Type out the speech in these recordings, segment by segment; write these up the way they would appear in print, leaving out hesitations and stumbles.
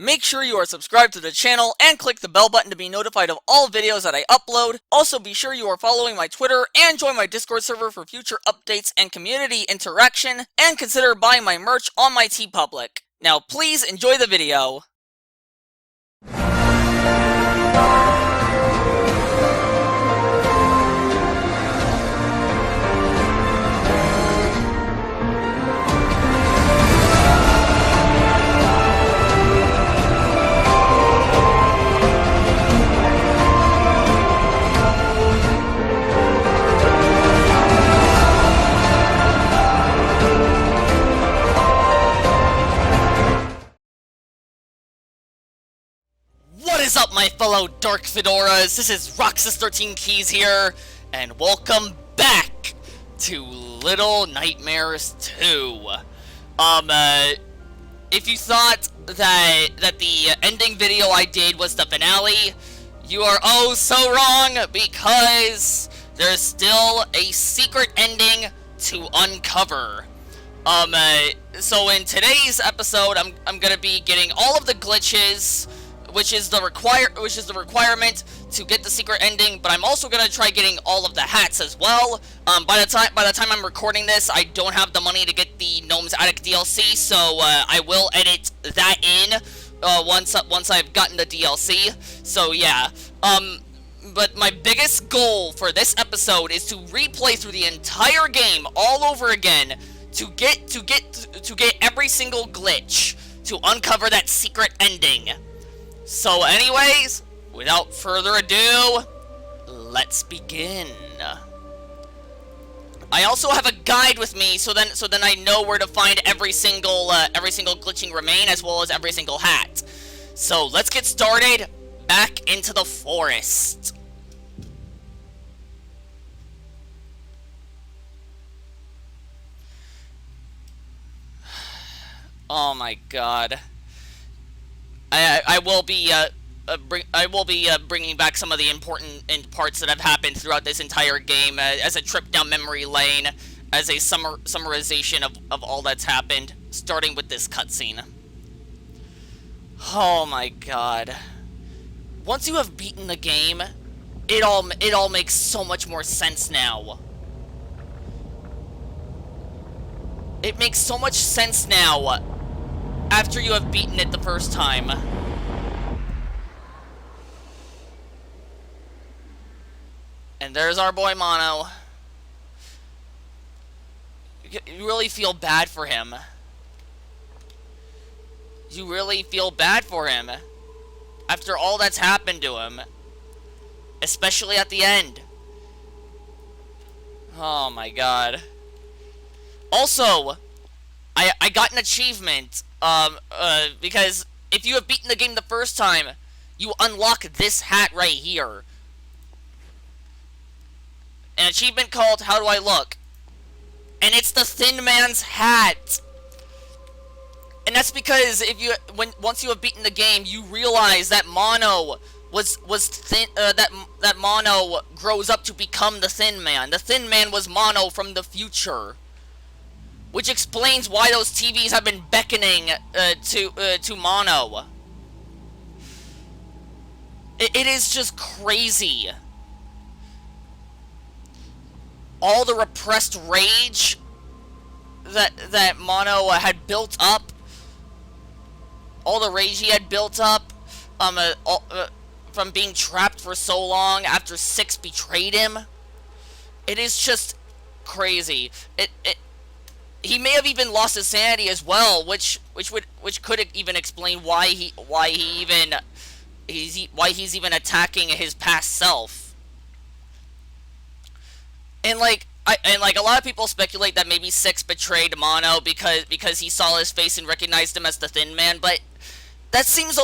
Make sure you are subscribed to the channel and click the bell button to be notified of all videos that I upload. Also, be sure you are following my Twitter and join my Discord server for future updates and community interaction, and consider buying my merch on my TeePublic. Now please enjoy the video. What is up, my fellow Dark Fedoras? This is Roxas13Keys here, and welcome back to Little Nightmares 2. If you thought that the ending video I did was the finale, you are oh so wrong, because there's still a secret ending to uncover. So in today's episode, I'm gonna be getting all of the glitches, which is the requirement to get the secret ending, but I'm also gonna try getting all of the hats as well. By the time I'm recording this, I don't have the money to get the Gnome's Attic DLC, so I will edit that in once I've gotten the DLC. So yeah. But my biggest goal for this episode is to replay through the entire game all over again to get every single glitch to uncover that secret ending. So anyways, without further ado, let's begin. I also have a guide with me, so then I know where to find every single glitching remain, as well as every single hat. So let's get started. Back into the forest. Oh my god. I will be bringing back some of the important parts that have happened throughout this entire game as a trip down memory lane, as a summarization of all that's happened, starting with this cutscene. Oh my god. Once you have beaten the game, it all makes so much more sense now. It makes so much sense now after you have beaten it the first time. And there's our boy Mono. You really feel bad for him. You really feel bad for him after all that's happened to him, especially at the end. Oh my god. Also, I got an achievement, because if you have beaten the game the first time, you unlock this hat right here. An achievement called How Do I Look? And it's the Thin Man's hat. And that's because once you have beaten the game, you realize that Mono was thin. That Mono grows up to become the Thin Man. The Thin Man was Mono from the future, which explains why those TVs have been beckoning to Mono. It is just crazy. All the repressed rage that Mono had built up, all the rage he had built up, from being trapped for so long after Six betrayed him. It is just crazy. He may have even lost his sanity as well, which could even explain why he's even attacking his past self. And like a lot of people speculate that maybe Six betrayed Mono because he saw his face and recognized him as the Thin Man, but that seems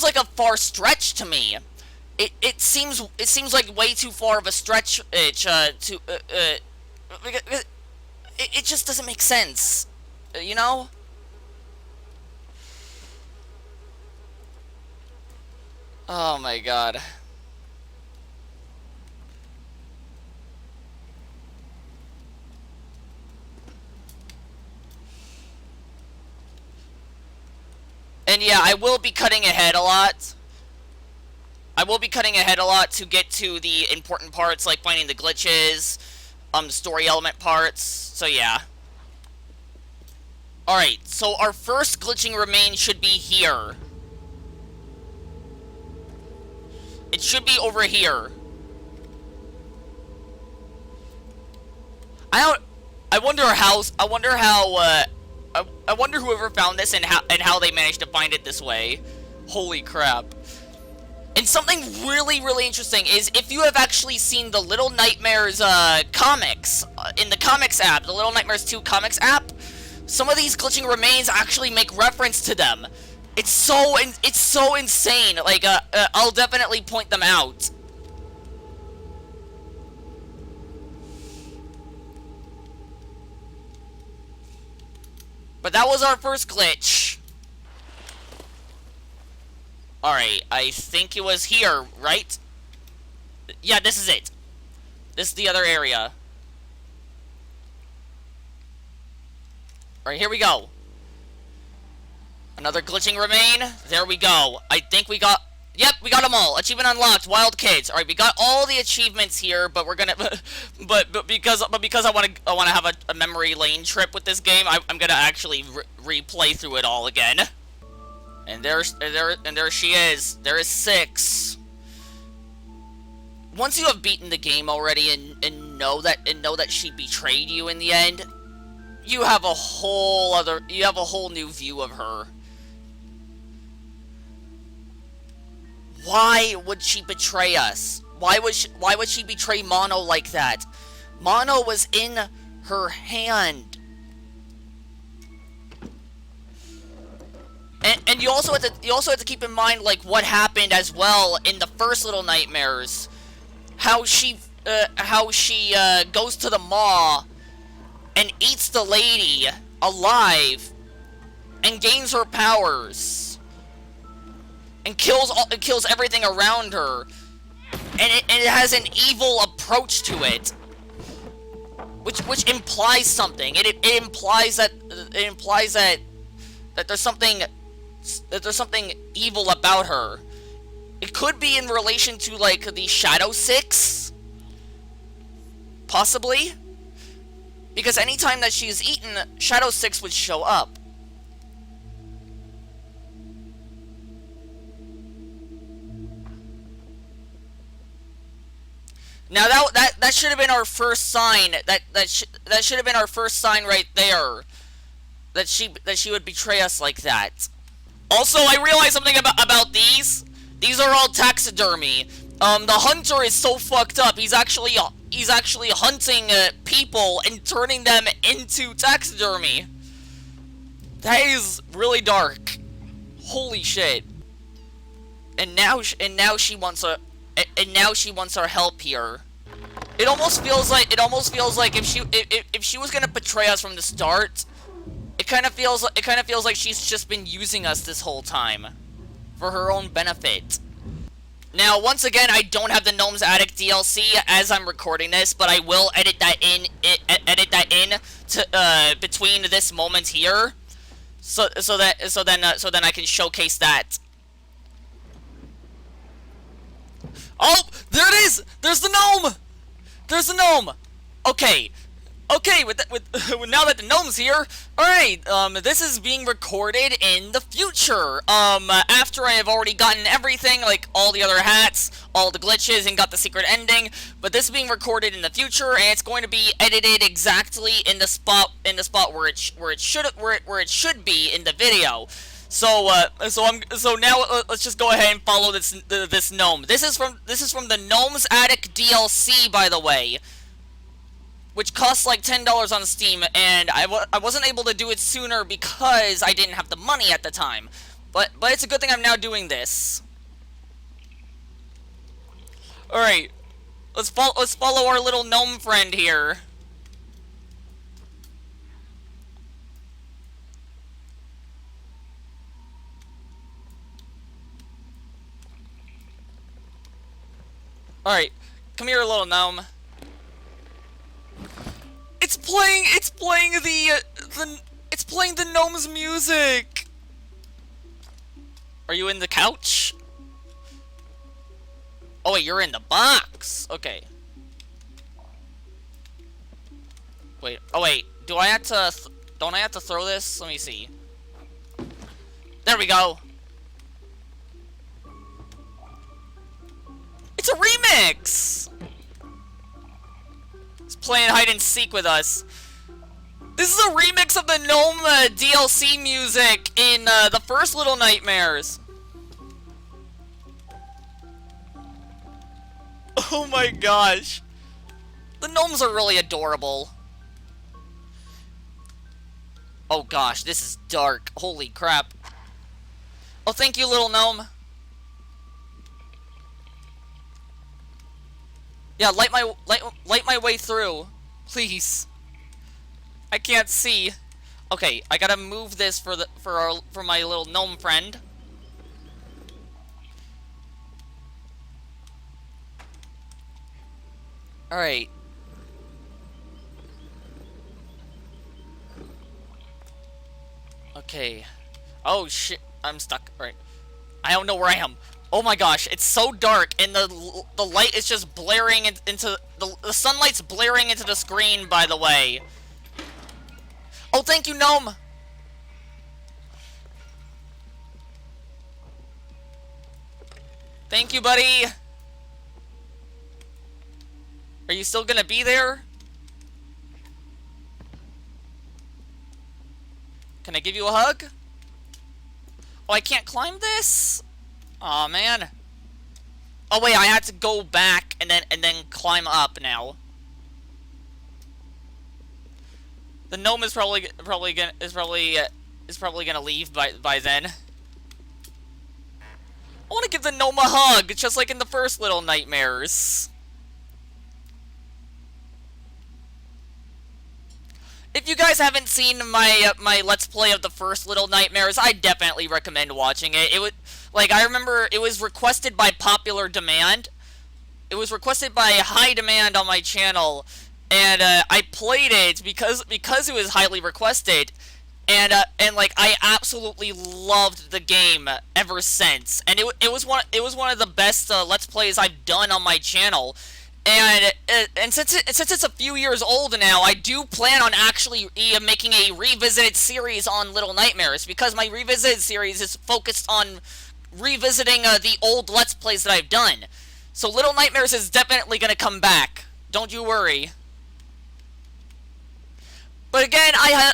like a far stretch to me. It seems like way too far of a stretch because it just doesn't make sense, you know? Oh my god. And yeah, I will be cutting ahead a lot. I will be cutting ahead a lot to get to the important parts, like finding the glitches, story element parts, so yeah. Alright, so our first glitching remain should be here. It should be over here. I wonder whoever found this and how they managed to find it this way. Holy crap. And something really, really interesting is if you have actually seen the Little Nightmares comics in the comics app, the Little Nightmares 2 comics app, some of these glitching remains actually make reference to them. It's so insane. Like I'll definitely point them out. But that was our first glitch. Alright, I think it was here, right? Yeah, this is it. This is the other area. Alright, here we go. Another glitching remain. There we go. I think we got... Yep, we got them all. Achievement unlocked. Wild kids. All right, we got all the achievements here, but we're gonna, but because I want to have a memory lane trip with this game, I'm gonna actually replay through it all again. And there she is. There is 6. Once you have beaten the game already and know that she betrayed you in the end, you have a whole new view of her. Why would she betray us? Why would she betray Mono like that? Mono was in her hand. And you also have to keep in mind like what happened as well in the first Little Nightmares. How she goes to the maw and eats the lady alive and gains her powers. And kills everything around her, and it has an evil approach to it, which implies something. It implies that there's something evil about her. It could be in relation to like the Shadow Six, possibly, because anytime that she's eaten, Shadow Six would show up. Now that should have been our first sign. That should have been our first sign right there. That she would betray us like that. Also, I realized something about these. These are all taxidermy. The hunter is so fucked up. He's actually hunting people and turning them into taxidermy. That is really dark. Holy shit. And now she wants our help here. It almost feels like if she was gonna betray us from the start, it kind of feels like she's just been using us this whole time for her own benefit. Now, once again, I don't have the Gnome's Attic DLC as I'm recording this, but I will edit that in to between this moment here, so then I can showcase that. Oh, there it is! There's the gnome! There's the gnome! Okay. Okay, now that the gnome's here, alright, this is being recorded in the future. After I have already gotten everything, like all the other hats, all the glitches, and got the secret ending, but this is being recorded in the future, and it's going to be edited exactly in the spot where it should be in the video. So now let's just go ahead and follow this gnome. This is from the Gnome's Attic DLC, by the way, which costs like $10 on Steam, and I wasn't able to do it sooner because I didn't have the money at the time. But it's a good thing I'm now doing this. All right, let's follow our little gnome friend here. Alright, come here, little gnome. It's playing the gnome's music. Are you in the couch? Oh wait, you're in the box. Okay. Wait. Oh wait. Do I have to? Don't I have to throw this? Let me see. There we go. It's a remix. He's playing hide and seek with us. This is a remix of the Gnome DLC music in the first Little Nightmares. Oh my gosh. The gnomes are really adorable. Oh gosh, this is dark. Holy crap. Oh, thank you, little gnome. Yeah, light my way through, please. I can't see. Okay, I gotta move this for my little gnome friend. All right. Okay. Oh shit, I'm stuck. All right. I don't know where I am. Oh my gosh, it's so dark, and the light is just blaring into the sunlight's blaring into the screen. By the way. Oh, thank you, gnome. Thank you, buddy. Are you still gonna be there? Can I give you a hug? Oh, I can't climb this? Aw, man. Oh wait, I had to go back and then climb up now. The gnome is probably gonna leave by then. I want to give the gnome a hug, just like in the first Little Nightmares. If you guys haven't seen my Let's Play of the first Little Nightmares, I definitely recommend watching it. It would, like, I remember it was requested by popular demand. It was requested by high demand on my channel, and I played it because it was highly requested, and like I absolutely loved the game ever since. And it was one of the best Let's Plays I've done on my channel. And since it's a few years old now, I do plan on actually making a revisited series on Little Nightmares, because my revisited series is focused on revisiting the old Let's Plays that I've done. So Little Nightmares is definitely gonna come back. Don't you worry. But again, I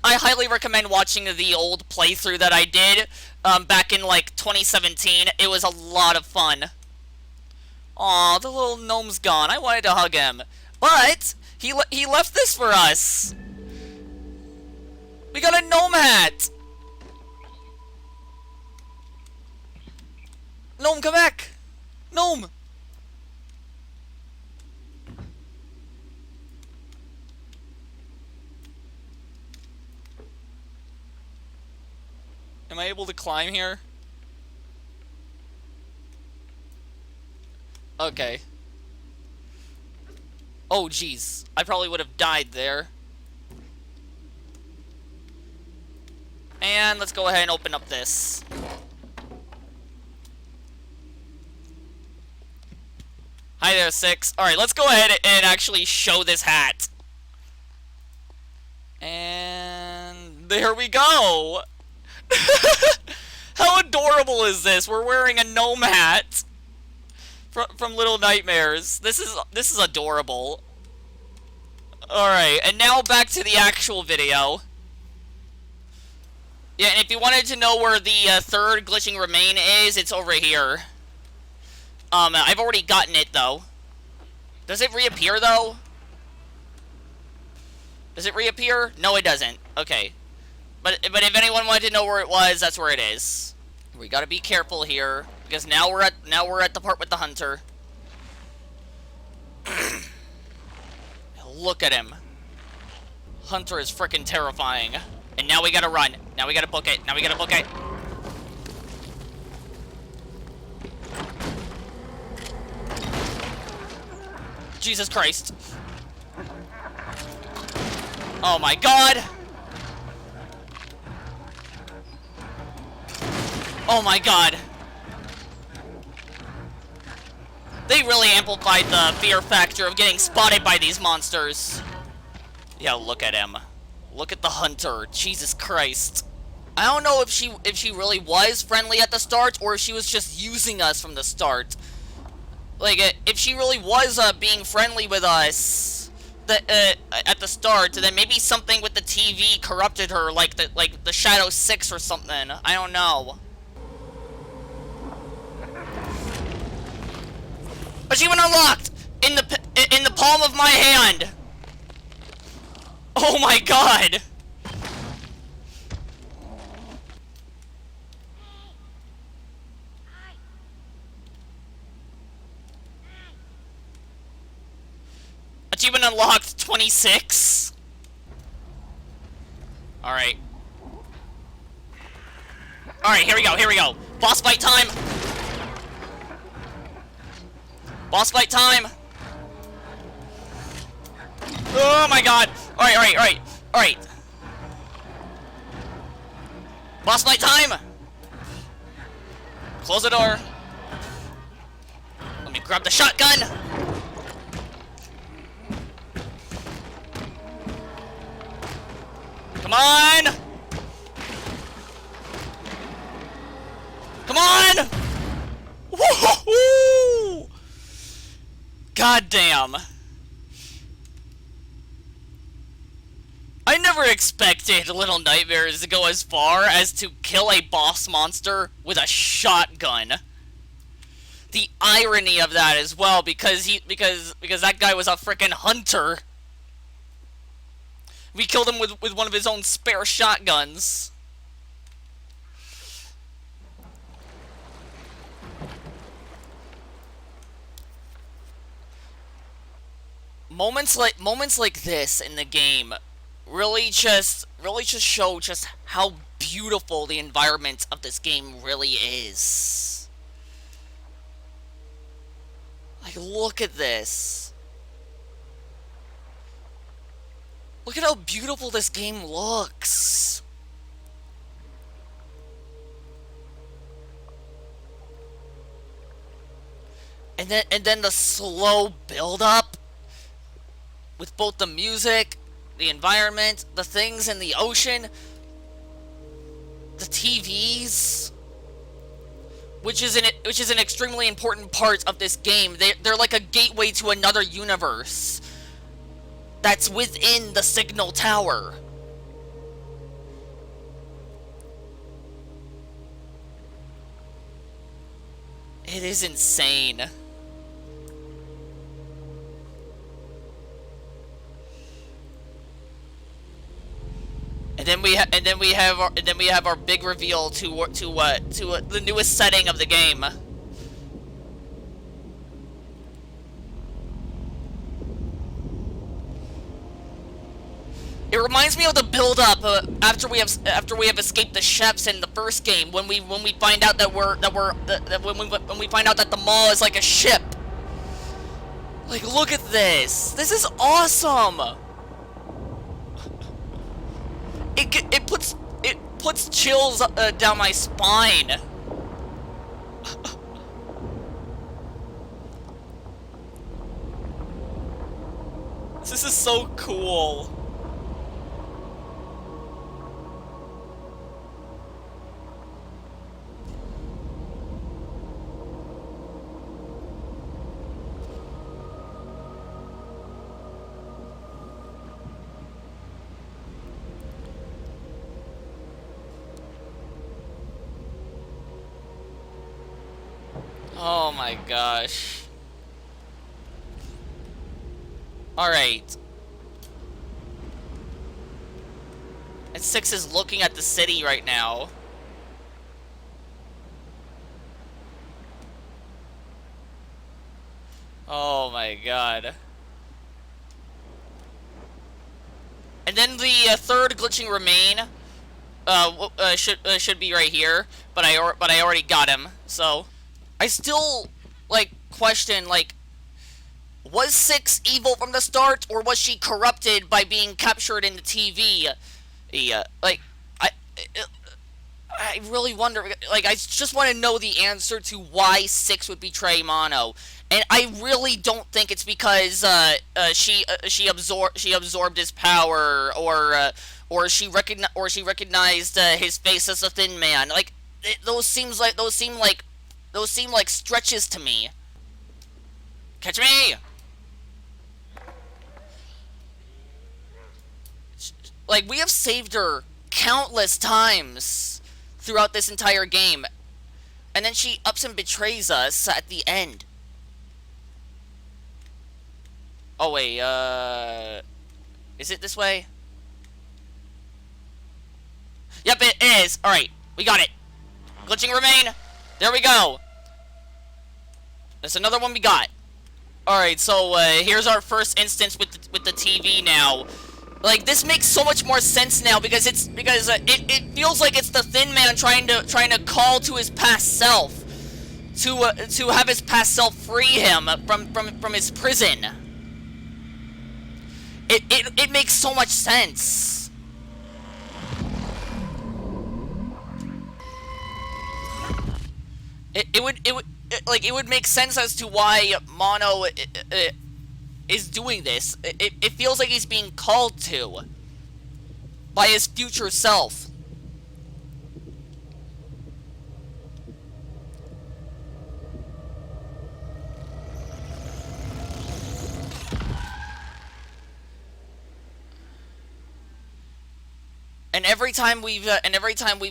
highly recommend watching the old playthrough that I did back in like 2017. It was a lot of fun. Aw, the little gnome's gone. I wanted to hug him. But he left this for us. We got a gnome hat. Gnome, come back. Gnome. Am I able to climb here? Okay. Oh, jeez. I probably would have died there. And let's go ahead and open up this. Hi there, Six. Alright, let's go ahead and actually show this hat. And there we go! How adorable is this? We're wearing a gnome hat from Little Nightmares. This is adorable. Alright, and now back to the actual video. Yeah, and if you wanted to know where the third glitching remain is, it's over here. I've already gotten it, though. Does it reappear, though? Does it reappear? No, it doesn't. Okay. But if anyone wanted to know where it was, that's where it is. We gotta be careful here, because now we're at the part with the hunter. Look at him. Hunter is freaking terrifying. And now we gotta run. Now we gotta book it. Now we gotta book it. Jesus Christ. Oh my god. Oh my god. They really amplified the fear factor of getting spotted by these monsters. Yeah, look at him. Look at the hunter. Jesus Christ. I don't know if she really was friendly at the start, or if she was just using us from the start. Like, if she really was being friendly with us at the start, then maybe something with the TV corrupted her, like the Shadow 6 or something. I don't know. Achievement unlocked in the palm of my hand. Oh my god. Achievement unlocked 26. Alright. Alright, here we go, here we go. Boss fight time. Boss fight time. Oh my god. Alright, alright, alright. Alright. Boss fight time. Close the door. Let me grab the shotgun. Come on! Come on! Woohoo! God damn. I never expected Little Nightmares to go as far as to kill a boss monster with a shotgun. The irony of that as well, because that guy was a frickin' hunter. We killed him with one of his own spare shotguns. Moments like this in the game really just show just how beautiful the environment of this game really is. Like, look at this. Look at how beautiful this game looks. And then the slow build up with both the music, the environment, the things in the ocean, the TVs, which is an extremely important part of this game. They're like a gateway to another universe that's within the signal tower. It is insane. And then we have our big reveal to the newest setting of the game. It reminds me of the build-up after we have escaped the chefs in the first game, when we find out that when we find out that the mall is like a ship. Like, look at this. This is awesome. It puts chills down my spine. This is so cool. Oh my gosh. Alright. And 6 is looking at the city right now. Oh my god. And then the third glitching remain should be right here, but I already got him. So I still like question, like, was 6 evil from the start, or was she corrupted by being captured in the TV? Yeah, like I really wonder, like, I just want to know the answer to why Six would betray Mono, and I really don't think it's because she absorbed his power, or she recognized his face as a Thin Man. Like, those seem like stretches to me. Catch me! Like, we have saved her countless times throughout this entire game, and then she ups and betrays us at the end. Oh wait, is it this way? Yep, it is. Alright, we got it. Glitching remain. There we go. There's another one we got. Alright, so here's our first instance with the TV now. Like, this makes so much more sense now because it feels like it's the Thin Man trying to call to his past self to have his past self free him from his prison. It makes so much sense. It would make sense as to why Mono is doing this. It feels like he's being called to by his future self. And every time we've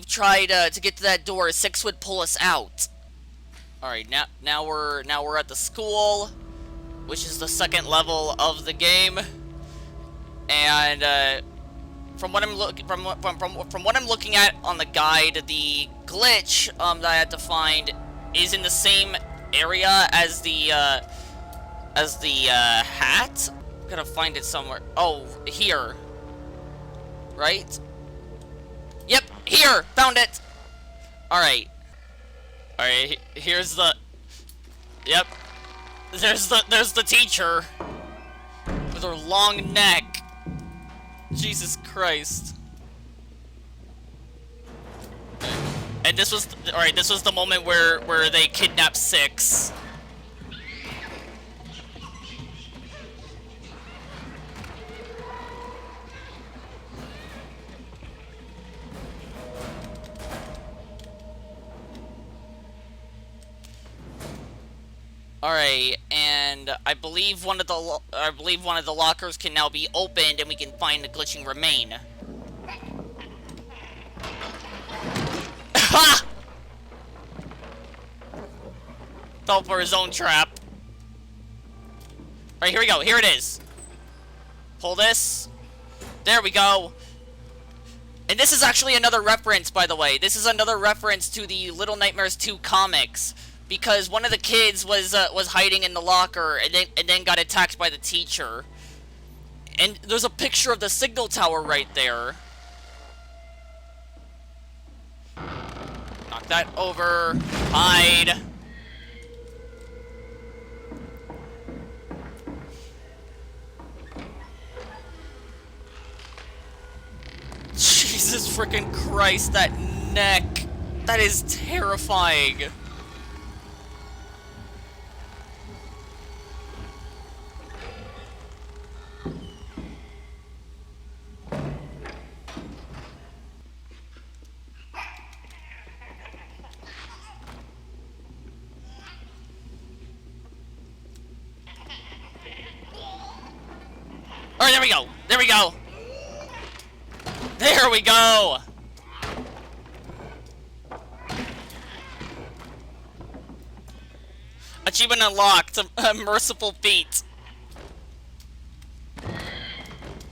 tried to get to that door, Six would pull us out. All right, now we're at the school, which is the second level of the game, and from what I'm looking at on the guide, the glitch that I had to find is in the same area as the hat. I'm gonna find it somewhere. Oh, here, right? Yep, here, found it. All right, here's the. Yep. There's the teacher with her long neck. Jesus Christ. And this was the moment where they kidnapped Six. Alright, and I believe one of the lockers can now be opened, and we can find the glitching remain. Ha! Fell for his own trap. Alright, here we go. Here it is. Pull this. There we go. And this is actually another reference, by the way. This is another reference to the Little Nightmares 2 comics. Because one of the kids was hiding in the locker and then got attacked by the teacher. And there's a picture of the signal tower right there. Knock that over. Hide. Jesus freaking Christ, that neck. That is terrifying. Alright, there we go. There we go. There we go. Achievement unlocked. A merciful feat.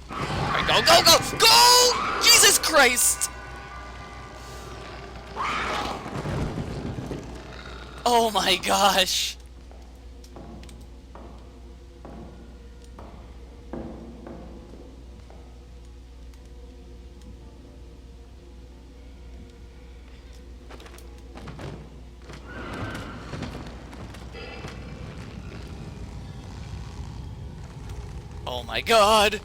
Alright, go, go, go! Go! Jesus Christ! Oh my gosh. Oh my god!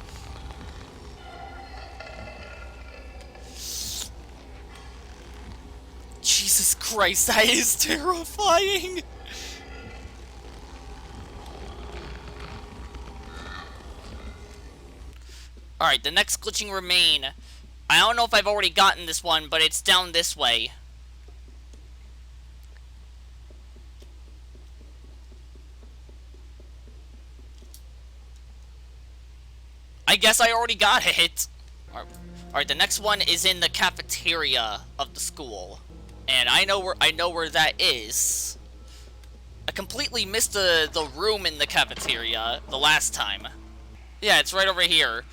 Christ, that is terrifying! Alright, the next glitching remain. I don't know if I've already gotten this one, but it's down this way. I guess I already got it. Alright, the next one is in the cafeteria of the school. And I know where that is. I completely missed the room in the cafeteria the last time. Yeah, it's right over here.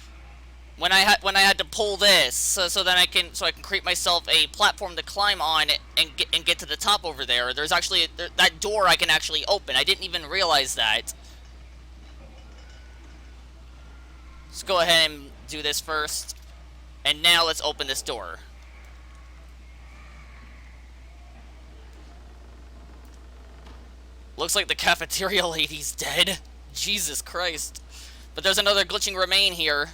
When I had to pull this, so I can create myself a platform to climb on and get to the top over there. There's actually that door I can actually open. I didn't even realize that. Let's go ahead and do this first. And now let's open this door. Looks like the cafeteria lady's dead. Jesus Christ. But there's another glitching remain here.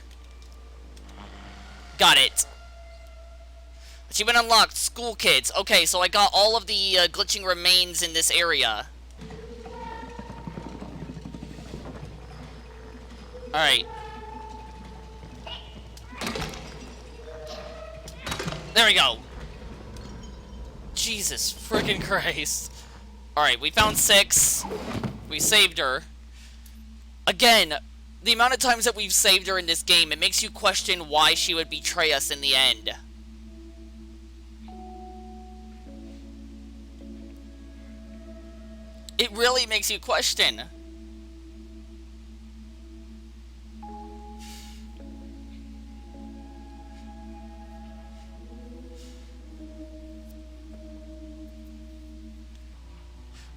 Got it. Achievement unlocked. School kids. Okay, so I got all of the glitching remains in this area. Alright. There we go. Jesus freaking Christ. Alright, we found 6. We saved her. Again, the amount of times that we've saved her in this game, it makes you question why she would betray us in the end. It really makes you question.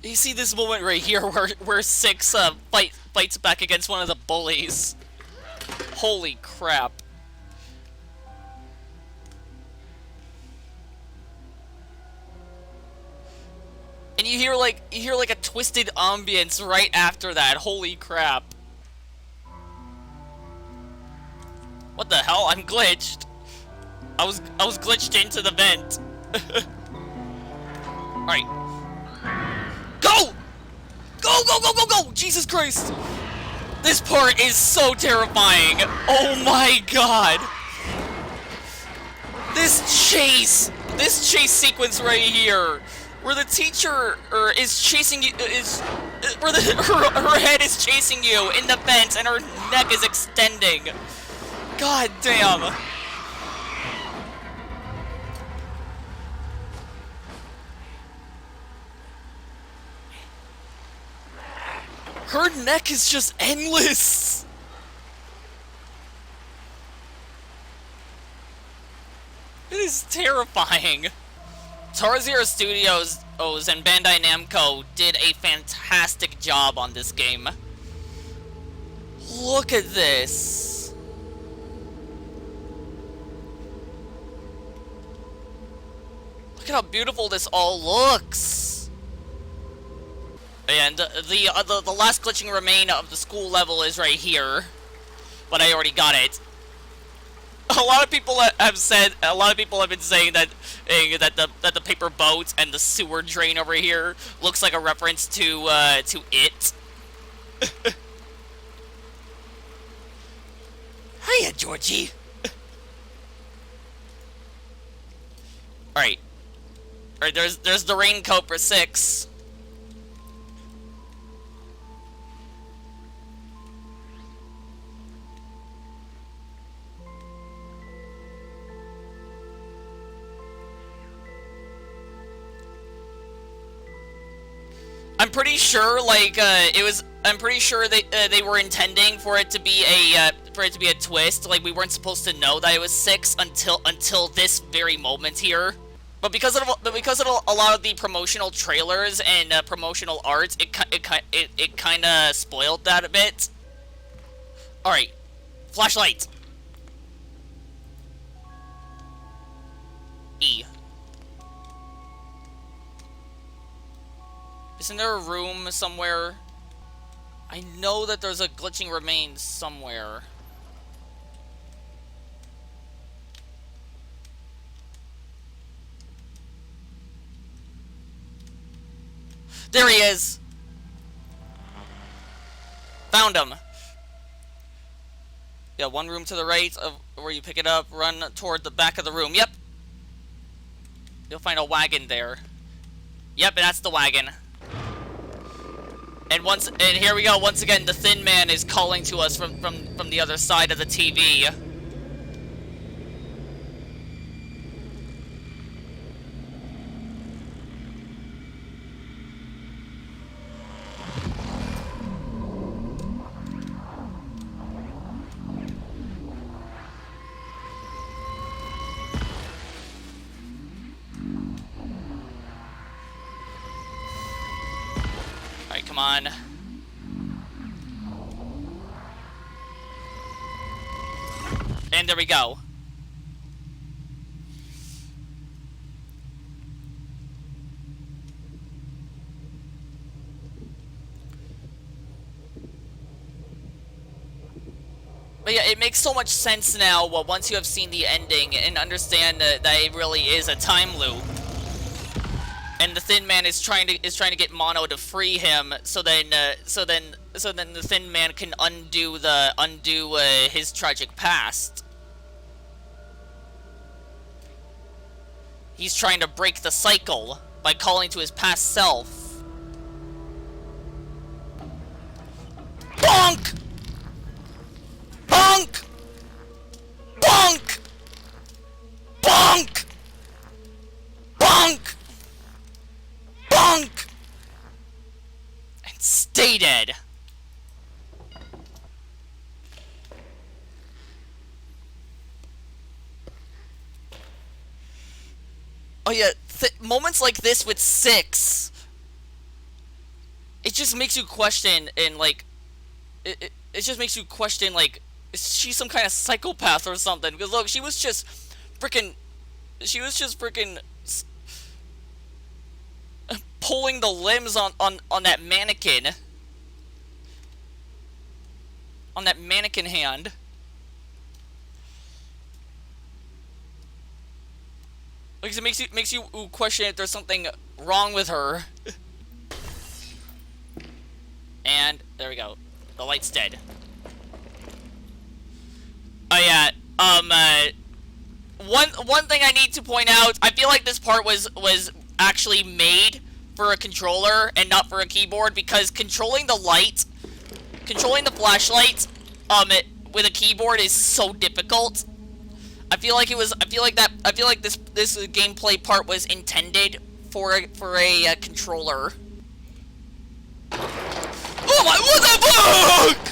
You see this moment right here where 6 fights back against one of the bullies. Holy crap. And you hear like a twisted ambience right after that. Holy crap. What the hell? I'm glitched. I was glitched into the vent. Alright. Go! Go, go, go, go, go! Jesus Christ! This part is so terrifying. Oh my god. This chase sequence right here, where the teacher is chasing you, where her head is chasing you in the vent and her neck is extending. God damn. Her neck is just endless! It is terrifying. Tarzero Studios and Bandai Namco did a fantastic job on this game. Look at this! Look at how beautiful this all looks! And the last glitching remain of the school level is right here, but I already got it. A lot of people have been saying that the paper boat and the sewer drain over here looks like a reference to It. Hiya, Georgie. All right. There's the raincoat for 6. I'm pretty sure, like, I'm pretty sure they were intending for it to be a twist. Like, we weren't supposed to know that it was 6 until this very moment here. But because of a lot of the promotional trailers and promotional art, it kind of spoiled that a bit. All right, flashlight. E. Isn't there a room somewhere? I know that there's a glitching remains somewhere. There he is! Found him. Yeah, one room to the right of where you pick it up, run toward the back of the room. Yep. You'll find a wagon there. Yep, and that's the wagon. And here we go, once again, the Thin Man is calling to us from the other side of the TV. Alright, come on. And there we go. But yeah, it makes so much sense now, well, once you have seen the ending and understand that it really is a time loop. And the Thin Man is trying to get Mono to free him, so then the Thin Man can undo his tragic past. He's trying to break the cycle by calling to his past self. Bonk! Bonk! Bonk! Bonk! Bonk! Bonk! And stay dead. Oh yeah, moments like this with 6, it just makes you question, and like, it just makes you question, like, is she some kind of psychopath or something? Because look, she was just freaking pulling the limbs on that mannequin. On that mannequin hand. Because it makes you question if there's something wrong with her. And there we go. The light's dead. Oh yeah. One thing I need to point out, I feel like this part was actually made for a controller and not for a keyboard, because controlling the flashlight with a keyboard is so difficult. I feel like this gameplay part was intended for a controller. Oh my, what the fuck?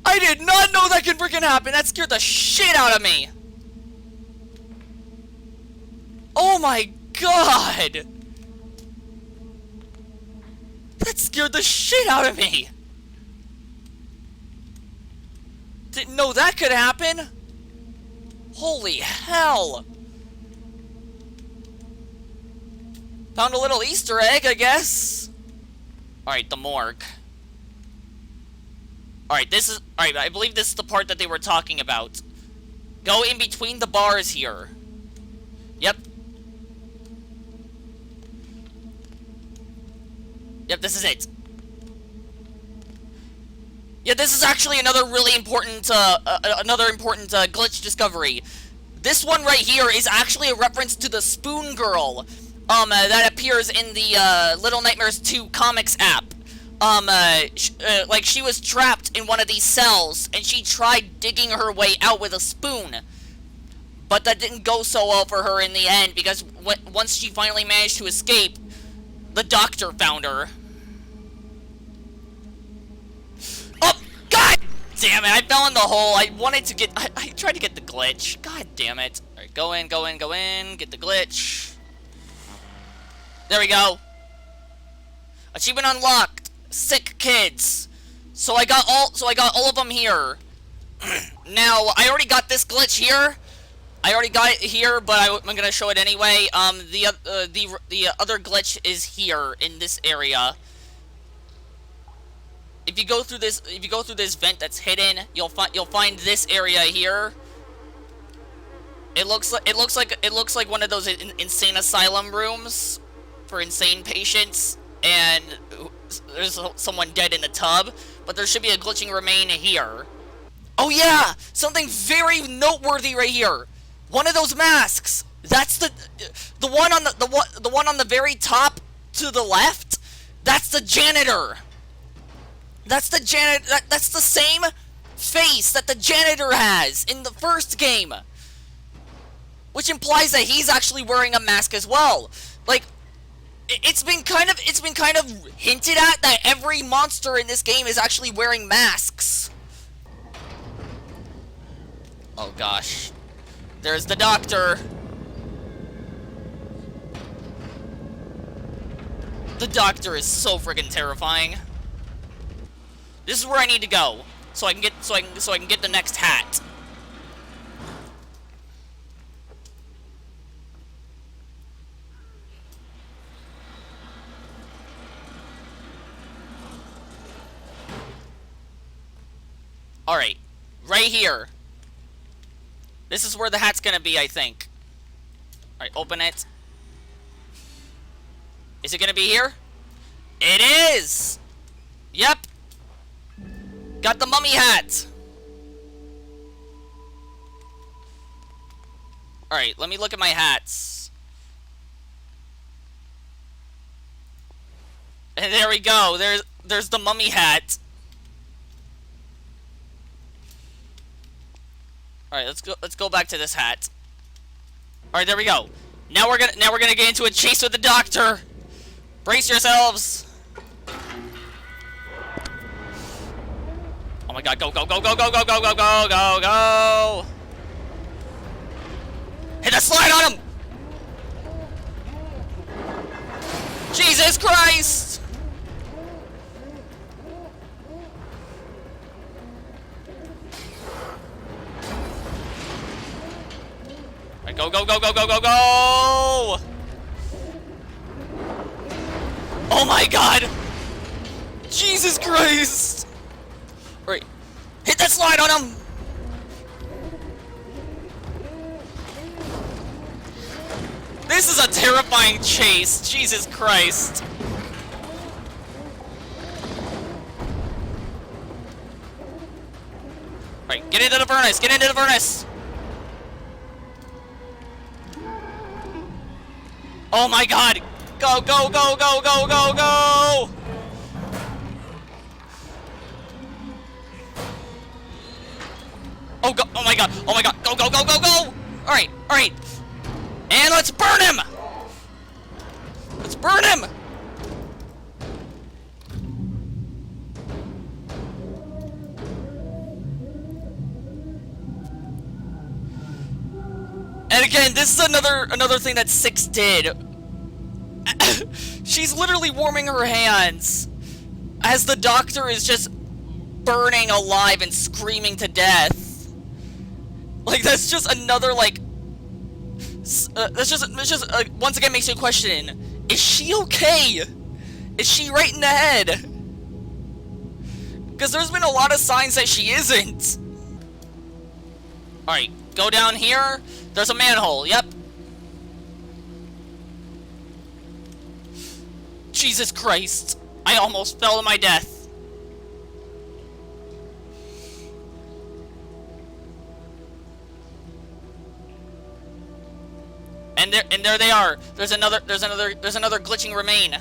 I did not know that could freaking happen. That scared the shit out of me. Oh my god. That scared the shit out of me. Didn't know that could happen. Holy hell. Found a little Easter egg, I guess. Alright, the morgue. Alright, I believe this is the part that they were talking about. Go in between the bars here. Yep. Yep, this is it. Yeah, this is actually another really important, glitch discovery. This one right here is actually a reference to the Spoon Girl, that appears in the, Little Nightmares 2 comics app. Like, she was trapped in one of these cells, and she tried digging her way out with a spoon. But that didn't go so well for her in the end, because once she finally managed to escape, the doctor found her. Oh, god damn it, I fell in the hole. I wanted to get, I tried to get the glitch. God damn it. Alright, go in, get the glitch. There we go. Achievement unlocked. Sick kids. So I got all of them here. Now, I already got this glitch here. I already got it here, but I'm gonna show it anyway. The other glitch is here in this area. If you go through this vent that's hidden, you'll find this area here. It looks like one of those insane asylum rooms. for insane patients, and there's someone dead in the tub, but there should be a glitching remain here. Oh yeah! Something very noteworthy right here! One of those masks! That's the one on the one on the very top to the left? That's the janitor! That's the that's the same face that the janitor has in the first game! Which implies that he's actually wearing a mask as well. Like, it's been kind of hinted at that every monster in this game is actually wearing masks. Oh gosh. There's the doctor. The doctor is so freaking terrifying. This is where I need to go, so I can get the next hat. Alright, right here. This is where the hat's gonna be, I think. Alright, open it. Is it gonna be here? It is! Yep! Got the mummy hat! Alright, let me look at my hats. And there we go, there's the mummy hat. Alright, let's go back to this hat. Alright, there we go. Now we're gonna get into a chase with the doctor. Brace yourselves. Oh my god, go, go, go, go, go, go, go, go, go, go, go. Hit a slide on him! Jesus Christ! Go, go, go, go, go, go, go! Oh my god! Jesus Christ! Alright. Hit that slide on him! This is a terrifying chase. Jesus Christ. Alright, get into the furnace! Get into the furnace! Oh my god! Go, go, go, go, go, go, go! Oh, go, oh my god, oh my god, go, go, go, go, go! Alright, alright. And let's burn him! Let's burn him! And again, this is another thing that Six did. She's literally warming her hands as the doctor is just burning alive and screaming to death. Like, that's just another, like, that's just once again makes you question, is she okay? Is she right in the head? Because there's been a lot of signs that she isn't. Alright, go down here. There's a manhole, yep. Jesus Christ. I almost fell to my death. And there they are. There's another glitching remain.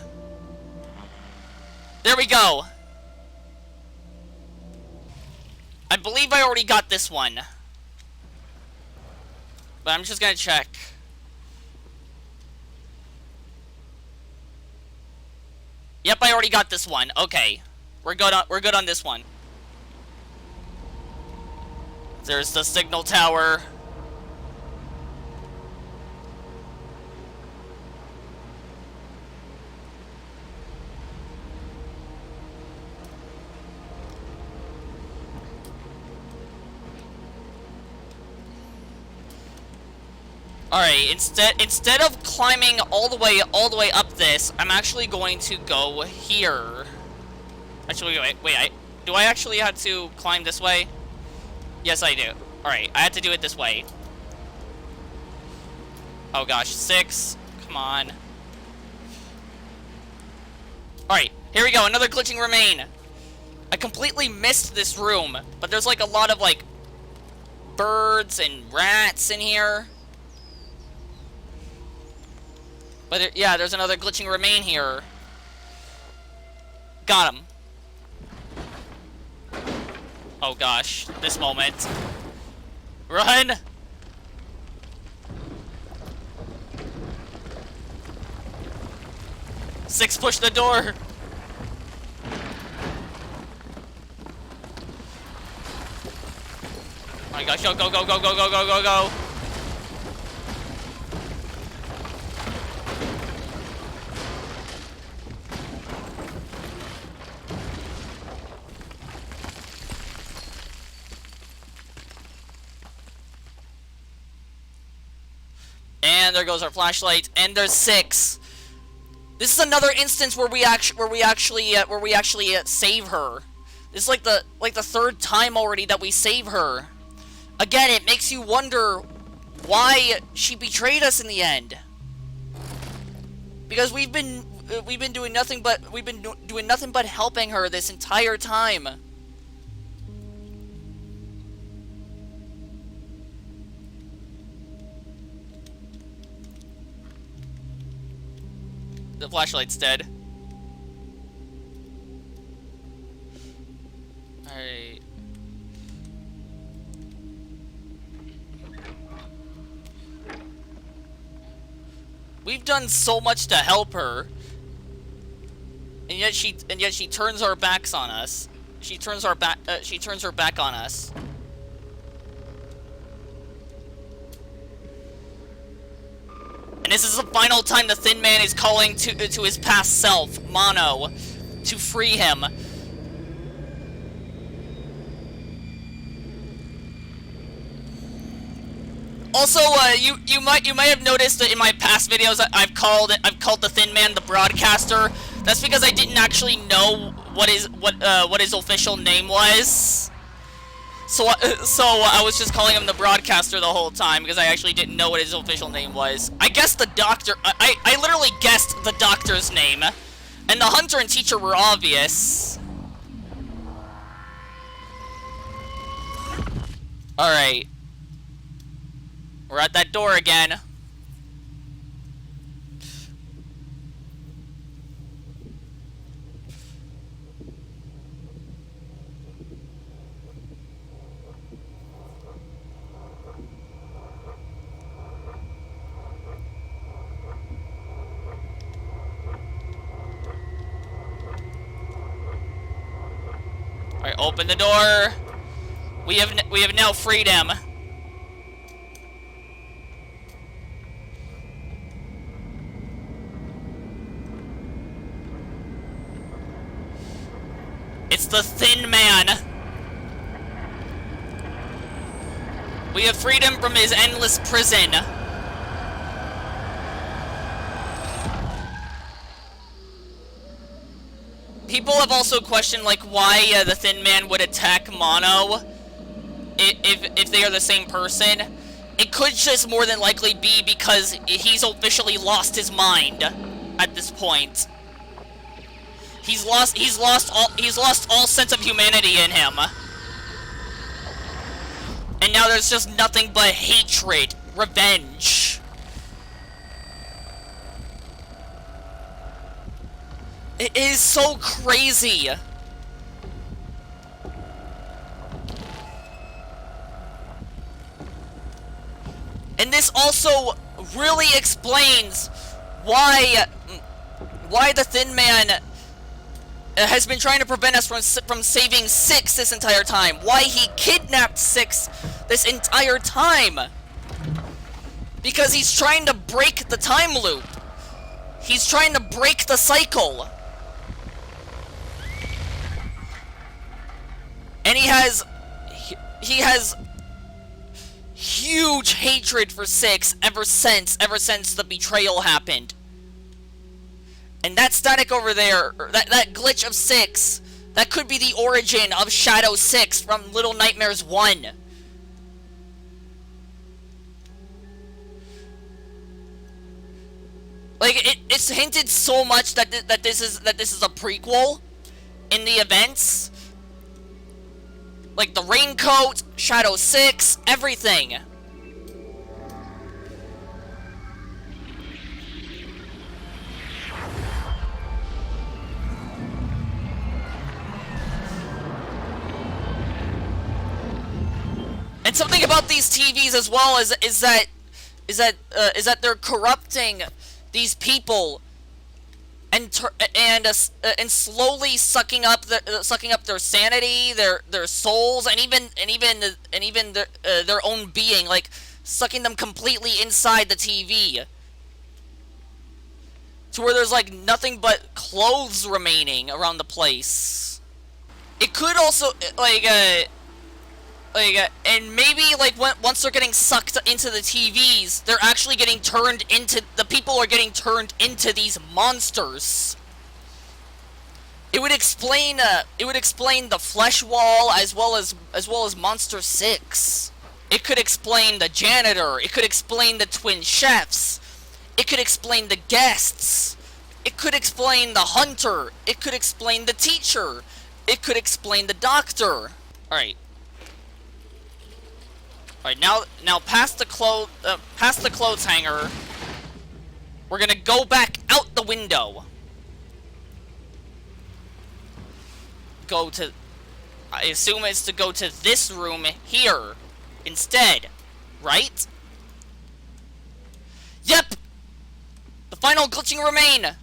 There we go. I believe I already got this one. But I'm just gonna check. Yep, I already got this one. Okay. We're good on this one. There's the signal tower. Alright, instead of climbing all the way up this, I'm actually going to go here. Actually, wait, do I actually have to climb this way? Yes, I do. Alright, I have to do it this way. Oh gosh, 6. Come on. Alright, here we go, another glitching remain. I completely missed this room, but there's like a lot of like birds and rats in here. But yeah, there's another glitching remain here. Got him. Oh gosh, this moment. Run! Six, push the door! Oh my gosh, go, go, go, go, go, go, go, go, go! And there goes our flashlight, and there's 6. This is another instance where we actually save her. This is like the 3rd time already that we save her. Again, it makes you wonder why she betrayed us in the end. Because we've been doing nothing but helping her this entire time. The flashlight's dead. Alright. We've done so much to help her. And yet she turns her backs on us. She turns her back on us. And this is the final time the Thin Man is calling to his past self, Mono, to free him. Also, you might have noticed that in my past videos I've called the Thin Man the Broadcaster. That's because I didn't actually know what his official name was. So I was just calling him the Broadcaster the whole time because I actually didn't know what his official name was. I guessed the doctor. I literally guessed the doctor's name, and the hunter and teacher were obvious. All right, we're at that door again. Alright, open the door. We have now freed him. It's the Thin Man. We have freed him from his endless prison. People have also questioned, like, why the Thin Man would attack Mono if they are the same person. It could just more than likely be because he's officially lost his mind at this point. He's lost all sense of humanity in him. And now there's just nothing but hatred, revenge. It is so crazy. And this also really explains why the Thin Man has been trying to prevent us from saving 6 this entire time. Why he kidnapped 6 this entire time. Because he's trying to break the time loop. He's trying to break the cycle. And he has huge hatred for 6 ever since the betrayal happened. And that static over there, that glitch of 6, that could be the origin of Shadow 6 from Little Nightmares 1. Like, it's hinted so much that this is a prequel in the events. Like the raincoat, Shadow 6, everything. And something about these TVs as well is that they're corrupting these people and slowly sucking up their sanity, their souls, and even their own being, like sucking them completely inside the TV, to where there's like nothing but clothes remaining around the place. It could also and maybe like once they're getting sucked into the TVs, they're actually getting turned into, the people are getting turned into these monsters. It would explain the flesh wall as well as Monster 6. It could explain the janitor. It could explain the twin chefs. It could explain the guests. It could explain the hunter. It could explain the teacher. It could explain the doctor. All right. Alright, now past the clothes hanger, we're gonna go back out the window. Go to, I assume it's to go to this room here instead, right? Yep! The final glitching remain!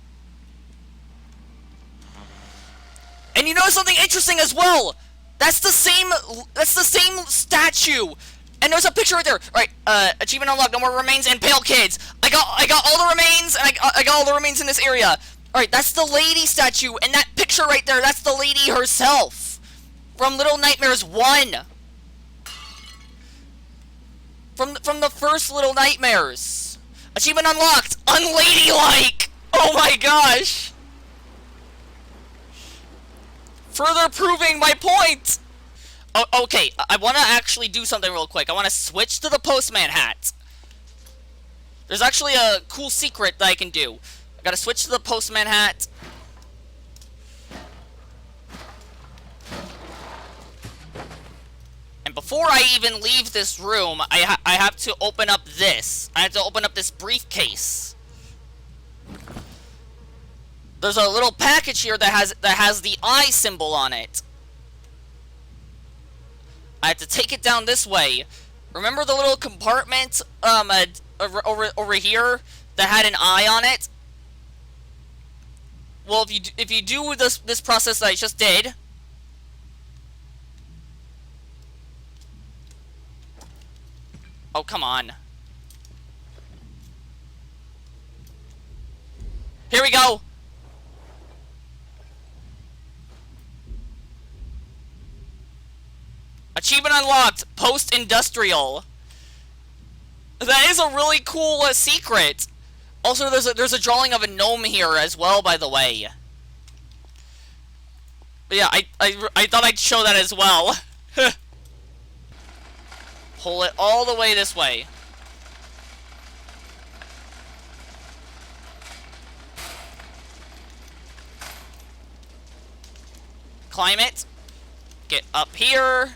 And you know something interesting as well! That's the same statue! And there's a picture right there. Right, achievement unlocked. No more remains and pale kids. I got all the remains, and I got all the remains in this area. All right, that's the lady statue, and that picture right there, that's the lady herself from Little Nightmares 1. From the first Little Nightmares. Achievement unlocked. Unladylike. Oh my gosh. Further proving my point. Oh, okay, I want to actually do something real quick. I want to switch to the postman hat. There's actually a cool secret that I can do. I gotta switch to the postman hat. And before I even leave this room, I have to open up this. I have to open up this briefcase. There's a little package here that has the eye symbol on it. I have to take it down this way. Remember the little compartment over here that had an eye on it? Well, if you do this process that I just did, oh come on. Here we go. Achievement unlocked, post-industrial. That is a really cool secret. Also, there's a drawing of a gnome here as well, by the way. But yeah, I thought I'd show that as well. Pull it all the way this way. Climb it. Get up here.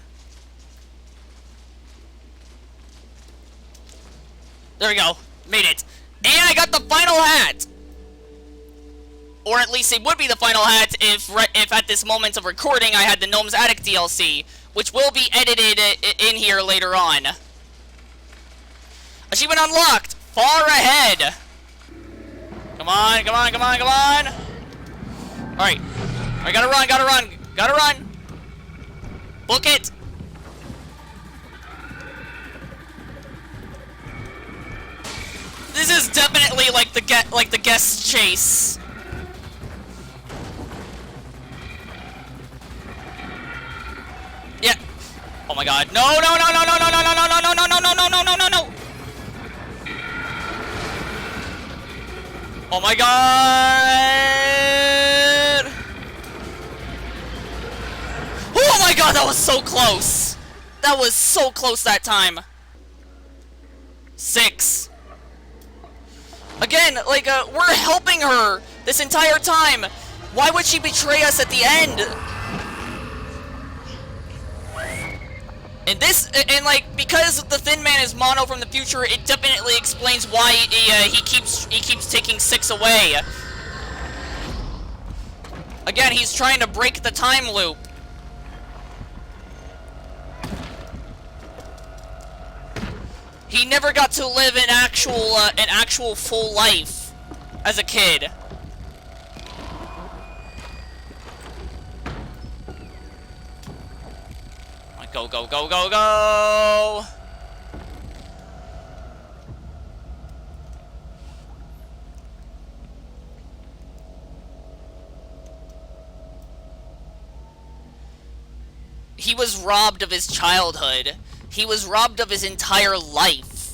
There we go. Made it. And I got the final hat! Or at least it would be the final hat if at this moment of recording I had the Gnome's Attic DLC, which will be edited in here later on. Achievement unlocked! Far ahead! Come on, come on, come on, come on! Alright. I gotta run, gotta run, gotta run! Book it! This is definitely like the guest chase. Yeah. Oh my god. No, no, no, no, no, no, no, no, no, no, no, no, no, no, no, no, no, no. Oh my god. Oh my god, that was so close. That was so close that time. 6. Again, like, we're helping her this entire time. Why would she betray us at the end? And like, because the Thin Man is Mono from the future, it definitely explains why he keeps taking 6 away. Again, he's trying to break the time loop. He never got to live an actual full life as a kid. Go, go, go, go, go! He was robbed of his childhood. He was robbed of his entire life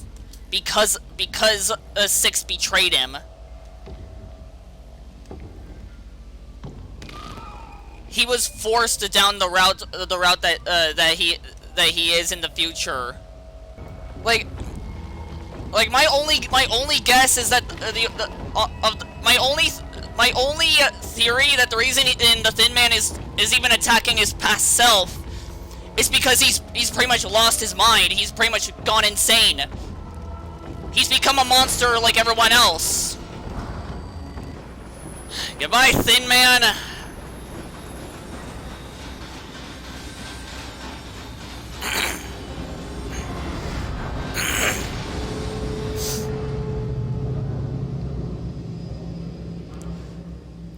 because 6 betrayed him. He was forced down the route that he is in the future. Like my only guess is that my only theory that the reason the Thin Man is even attacking his past self is because he's pretty much lost his mind. He's pretty much gone insane. He's become a monster like everyone else. Goodbye, Thin Man.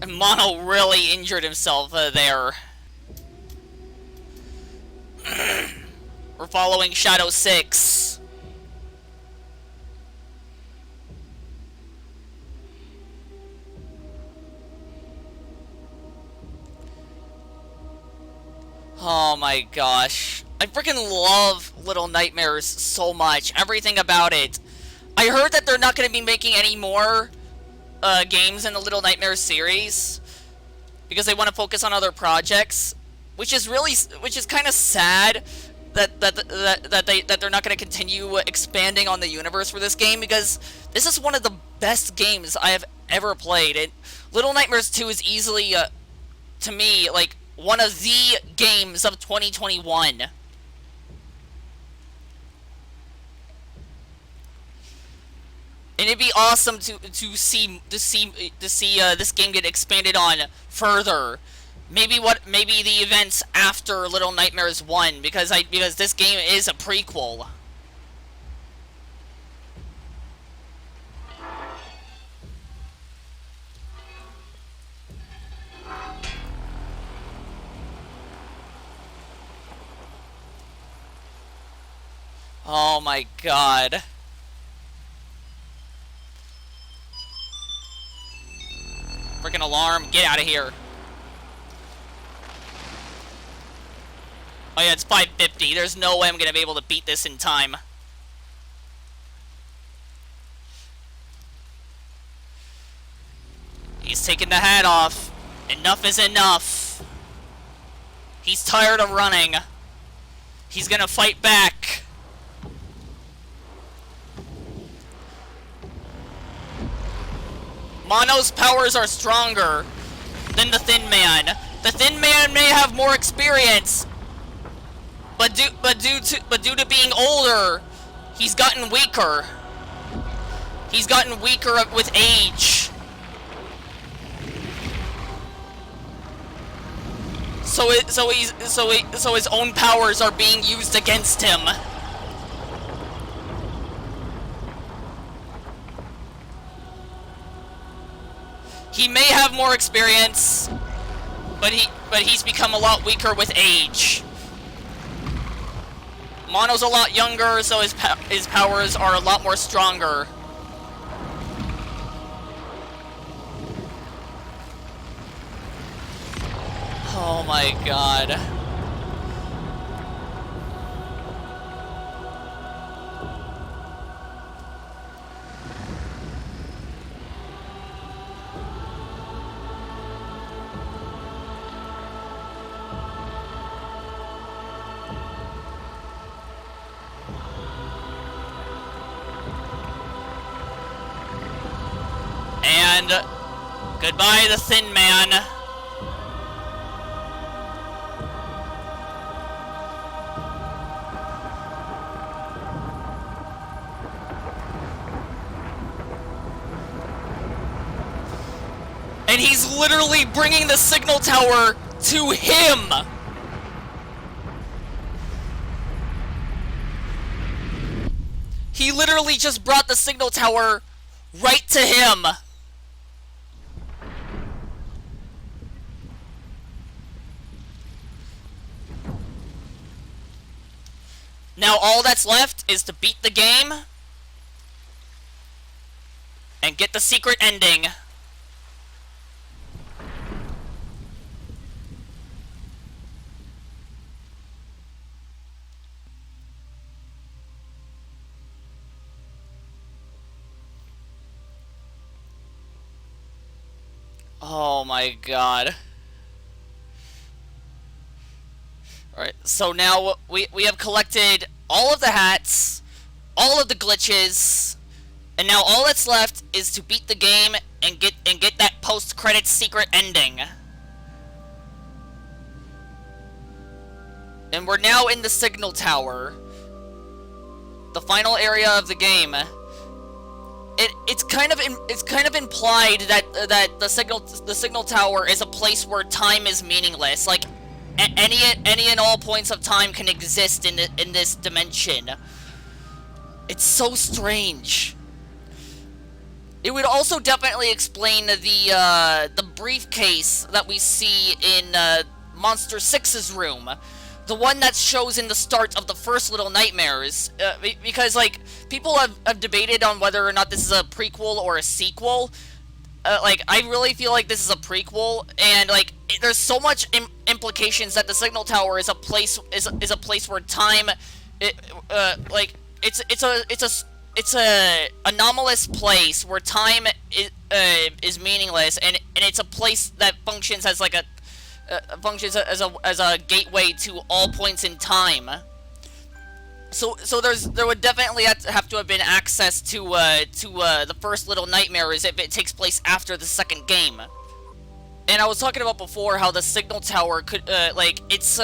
Mono really injured himself there. We're following Shadow 6. Oh my gosh. I freaking love Little Nightmares so much. Everything about it. I heard that they're not going to be making any more games in the Little Nightmares series because they want to focus on other projects, which is kind of sad that they're not going to continue expanding on the universe for this game, because this is one of the best games I have ever played. Little Nightmares 2 is easily to me like one of the games of 2021. And it'd be awesome to see this game get expanded on further. Maybe the events after Little Nightmares 1, because this game is a prequel. Oh my god. Freaking alarm, get out of here. Oh yeah, it's 5:50. There's no way I'm gonna be able to beat this in time. He's taking the hat off. Enough is enough. He's tired of running. He's gonna fight back. Mono's powers are stronger than the Thin Man. The Thin Man may have more experience, but due to being older, he's gotten weaker. He's gotten weaker with age. So his own powers are being used against him. He may have more experience, but he's become a lot weaker with age. Mono's a lot younger, so his powers are a lot more stronger. Oh my god. And goodbye, the Thin Man. And he's literally bringing the signal tower to him! He literally just brought the signal tower right to him! Now all that's left is to beat the game and get the secret ending. Oh my god. Alright, so now we have collected all of the hats, all of the glitches, and now all that's left is to beat the game and get that post-credits secret ending. And we're now in the signal tower, the final area of the game. It's kind of implied that the signal tower is a place where time is meaningless. Like any and all points of time can exist in this dimension. It's so strange. It would also definitely explain the briefcase that we see in Monster 6's room. The one that shows in the start of the first Little Nightmares, because, like, people have debated on whether or not this is a prequel or a sequel. Like, I really feel like this is a prequel, and, like, there's so much implications that the signal tower is a place where time, it's a anomalous place where time is meaningless, and it's a place that functions as like as a gateway to all points in time. So there would definitely have to have been access to the first Little Nightmares if it takes place after the second game. And I was talking about before how the signal tower could it's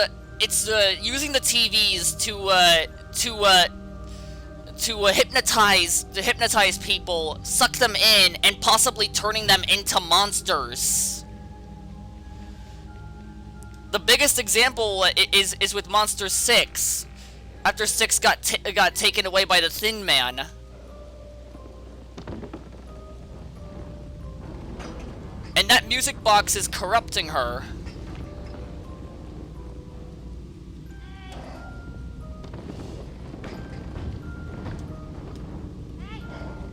using the TVs to hypnotize people, suck them in, and possibly turning them into monsters. The biggest example is with Monster 6, after 6 got taken away by the Thin Man. And that music box is corrupting her.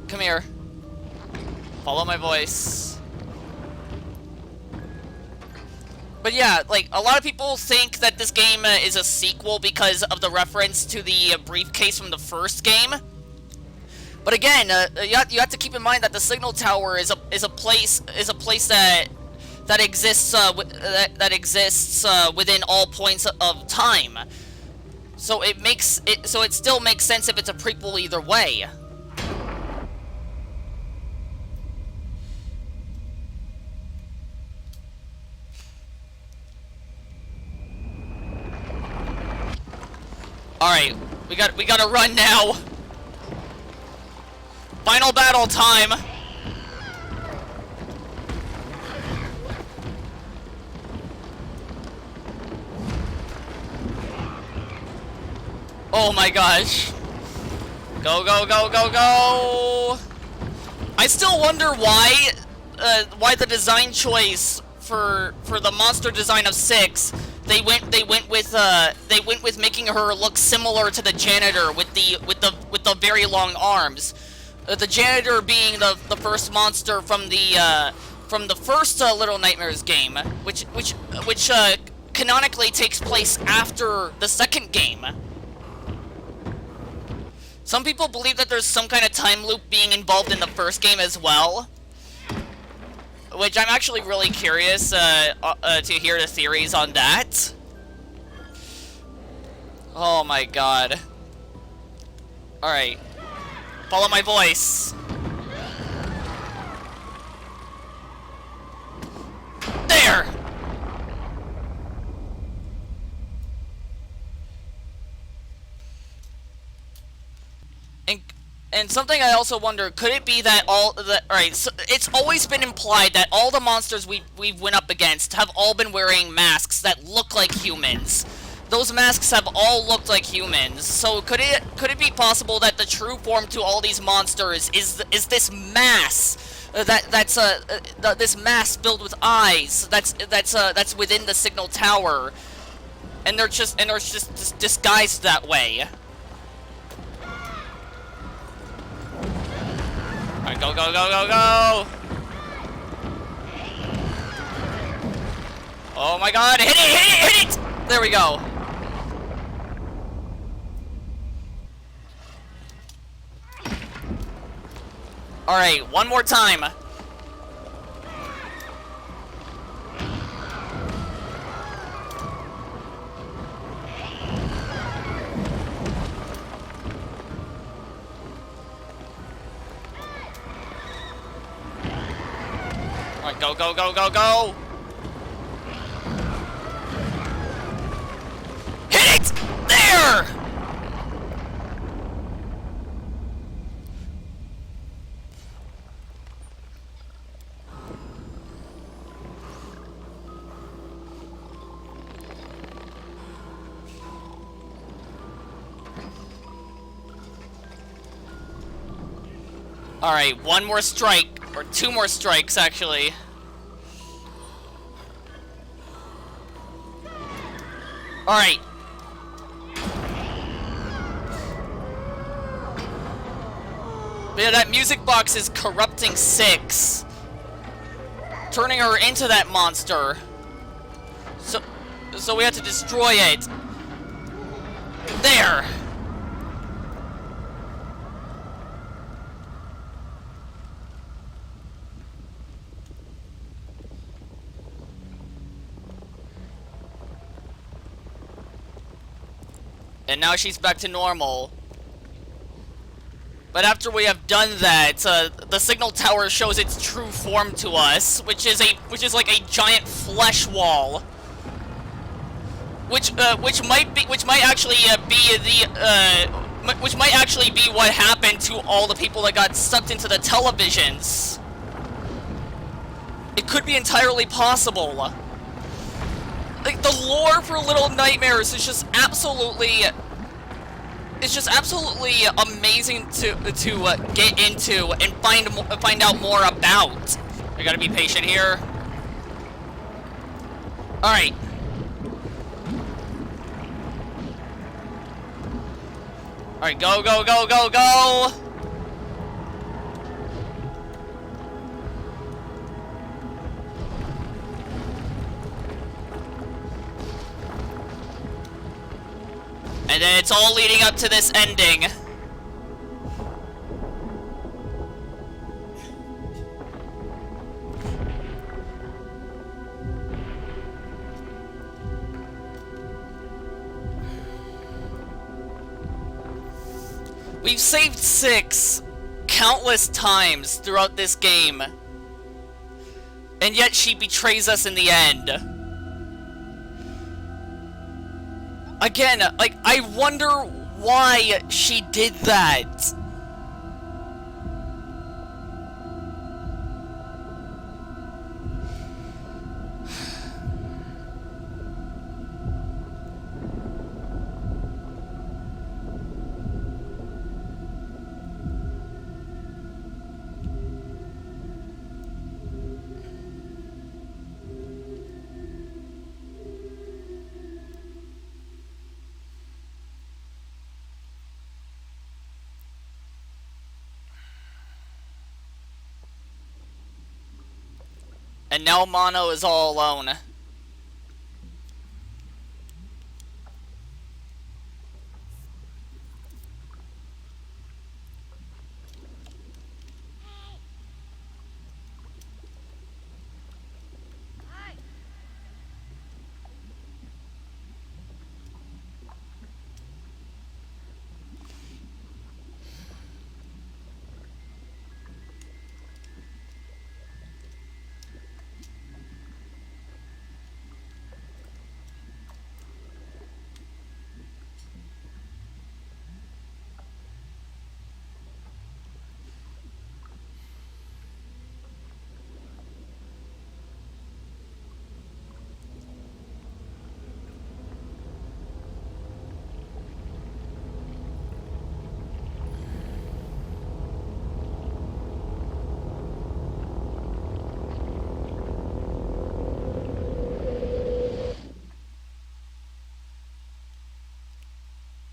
Come here. Follow my voice. But yeah, like, a lot of people think that this game is a sequel because of the reference to the briefcase from the first game. But again, you have to keep in mind that the signal tower is a place that exists within all points of time. So it still makes sense if it's a prequel either way. Alright, we gotta run now. Final battle time. Oh my gosh. Go, go, go, go, go. I still wonder why the design choice for the monster design of 6, they went with making her look similar to the janitor with the very long arms. The janitor being the first monster from the first Little Nightmares game, which canonically takes place after the second game. Some people believe that there's some kind of time loop being involved in the first game as well, which I'm actually really curious to hear the theories on that. Oh my god. Alright. Follow my voice. And something I also wonder, could it be that alright, so it's always been implied that all the monsters we've went up against have all been wearing masks that look like humans. Those masks have all looked like humans. So could it be possible that the true form to all these monsters is this mass? This mass filled with eyes that's within the signal tower, and they're just disguised that way. Alright, go, go, go, go, go! Oh my god, hit it, hit it, hit it! There we go. Alright, one more time. Alright, go, go, go, go, go! Hit it! There! Alright, one more strike. Or two more strikes, actually. Alright. Yeah, that music box is corrupting Six, turning her into that monster. So we have to destroy it. There! And now she's back to normal. But after we have done that, the signal tower shows its true form to us, which is like a giant flesh wall. Which might actually be what happened to all the people that got sucked into the televisions. It could be entirely possible. Like, the lore for Little Nightmares is just absolutely... It's just absolutely amazing to get into and find out more about. I gotta be patient here. Alright. Alright, go, go, go, go, go! And then it's all leading up to this ending. We've saved Six countless times throughout this game. And yet she betrays us in the end. Again, like, I wonder why she did that. And now Mono is all alone.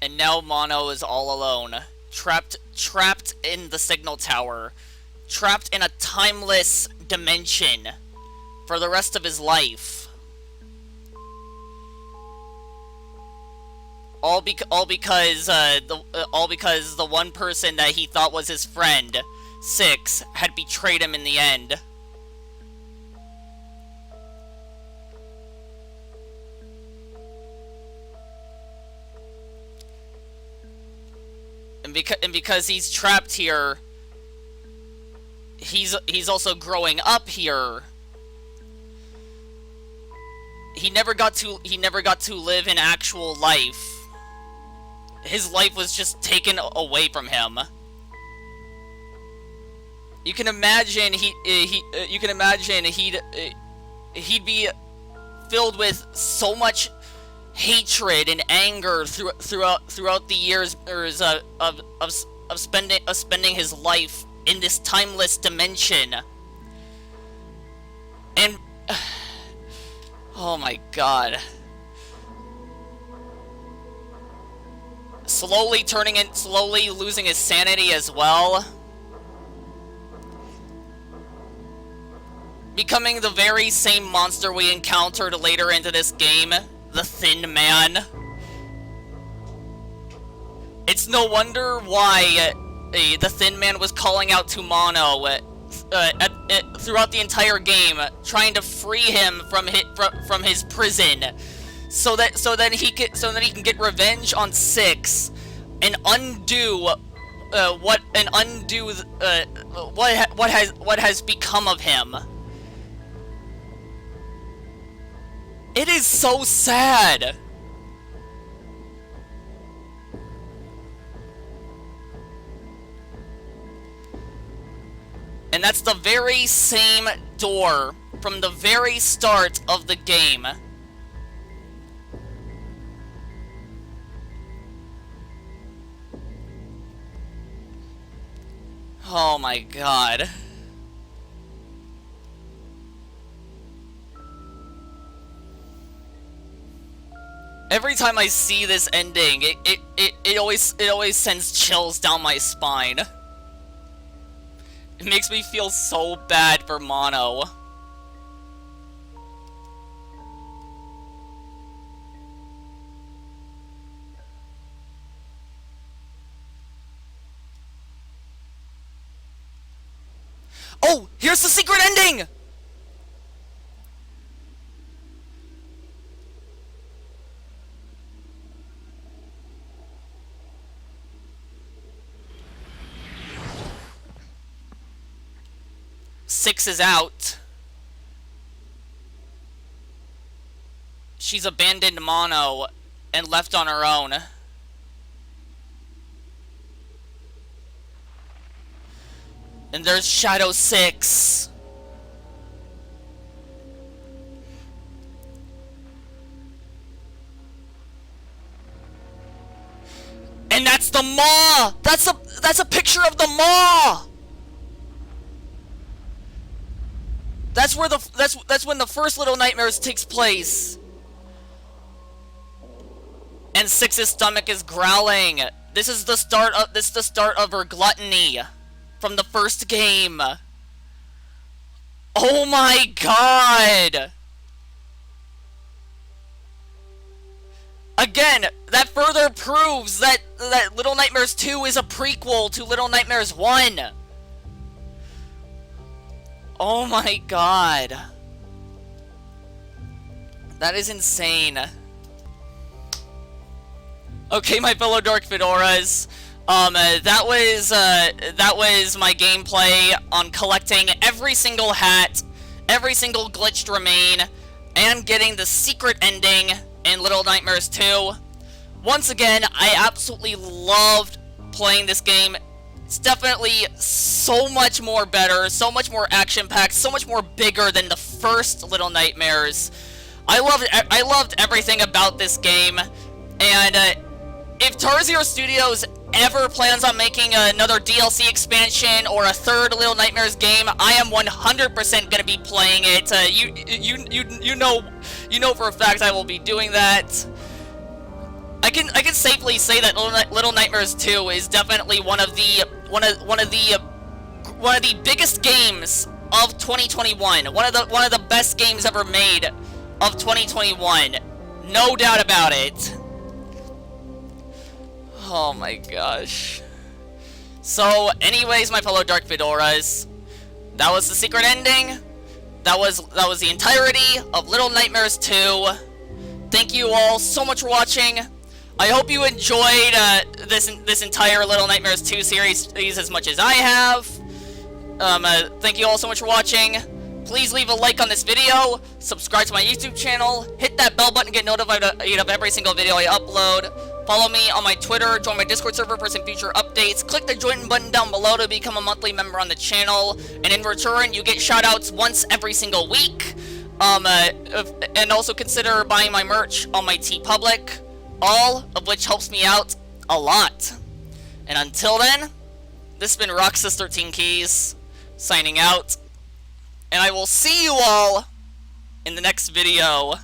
And now Mono is all alone. Trapped in the signal tower. Trapped in a timeless dimension for the rest of his life. All because the one person that he thought was his friend, 6, had betrayed him in the end. And because he's trapped here, he's also growing up here. He never got to live in actual life. His life was just taken away from him. You can imagine he'd be filled with so much hatred and anger throughout the years of spending his life in this timeless dimension. And oh my god. Slowly losing his sanity as well. Becoming the very same monster we encountered later into this game, the Thin Man. It's no wonder why the Thin Man was calling out to Mono throughout the entire game, trying to free him from his prison, so that he can get revenge on 6 and undo what has become of him. It is so sad. And that's the very same door from the very start of the game. Oh my god. Every time I see this ending, it always sends chills down my spine. It makes me feel so bad for Mono. Oh, here's the secret ending! Six is out. She's abandoned Mono and left on her own. And there's Shadow 6. And that's the Maw! That's a picture of the Maw! That's where that's when the first Little Nightmares takes place. And Six's stomach is growling. This is the start of her gluttony from the first game. Oh my god! Again, that further proves that Little Nightmares 2 is a prequel to Little Nightmares 1. Oh my god. That is insane. Okay, my fellow Dark Fedoras. That was my gameplay on collecting every single hat, every single glitched remain, and getting the secret ending in Little Nightmares 2. Once again, I absolutely loved playing this game. It's definitely so much more better, so much more action-packed, so much more bigger than the first Little Nightmares. I loved everything about this game, and if Tarzio Studios ever plans on making another DLC expansion or a third Little Nightmares game, I am 100% gonna be playing it. You know for a fact I will be doing that. I can safely say that Little Nightmares 2 is definitely one of the biggest games of 2021. One of the best games ever made of 2021. No doubt about it. Oh my gosh. So, anyways, my fellow Dark Fedoras, that was the secret ending. That was the entirety of Little Nightmares 2. Thank you all so much for watching. I hope you enjoyed this entire Little Nightmares 2 series as much as I have. Thank you all so much for watching. Please leave a like on this video, subscribe to my YouTube channel, hit that bell button to get notified of every single video I upload. Follow me on my Twitter, join my Discord server for some future updates, click the join button down below to become a monthly member on the channel, and in return, you get shoutouts once every single week. And also consider buying my merch on my TeePublic, all of which helps me out a lot. And until then, this has been Roxas13Keys, signing out, and I will see you all in the next video.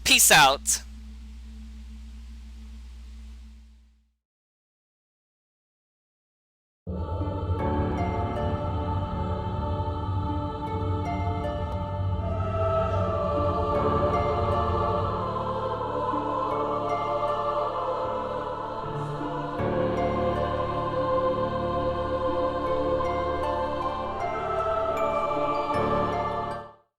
Peace out.